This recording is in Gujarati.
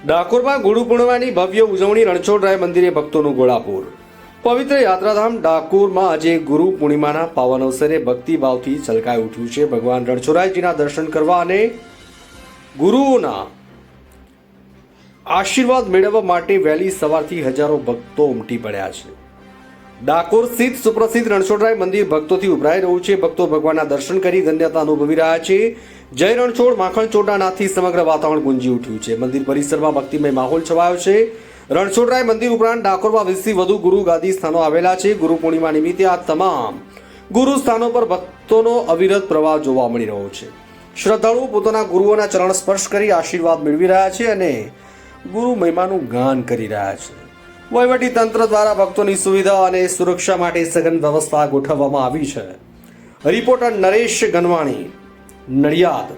ડાકોરમાં ગુરુ પૂર્ણિમાની ભવ્ય ઉજવણી રણછોડરાય મંદિરે ભક્તોનું ઘોડાપૂર। પવિત્ર યાત્રાધામ ડાકોરમાં આજે ગુરુ પૂર્ણિમાના પાવન અવસરે ભક્તિભાવથી છલકાઈ ઉઠ્યું છે। ભગવાન રણછોડરાયજીના દર્શન કરવા અને ગુરુઓના આશીર્વાદ મેળવવા માટે વહેલી સવારથી હજારો ભક્તો ઉમટી પડ્યા છે। ડાકોર સ્થિત સુપ્રસિદ્ધ રણછોડરાય મંદિર ભક્તોથી ઉભરાઈ રહ્યું છે। ભક્તો ભગવાનના દર્શન કરી ધન્યતા અનુભવી રહ્યા છે। જય રણછોડ માખણચોડના નાદથી સમગ્ર વાતાવરણ ગુંજી ઉઠ્યું છે। મંદિર પરિસરમાં ભક્તિમય માહોલ છવાયો છે। રણછોડરાય મંદિર ઉપરાંત ડાકોરમાં 20થી વધુ ગુરુ ગાદી સ્થાનો આવેલા છે। ગુરુ પૂર્ણિમા નિમિત્તે આ તમામ ગુરુ સ્થાનો પર ભક્તોનો અવિરત પ્રવાહ જોવા મળી રહ્યો છે। શ્રદ્ધાળુઓ પોતાના ગુરુઓના ચરણ સ્પર્શ કરી આશીર્વાદ મેળવી રહ્યા છે અને ગુરુ મહિમાનું ગાન કરી રહ્યા છે। વહીવટી તંત્ર દ્વારા ભક્તોની સુવિધા અને સુરક્ષા માટે સઘન વ્યવસ્થા ગોઠવવામાં આવી છે। રિપોર્ટર નરેશ ગનવાણી, નડિયાદ।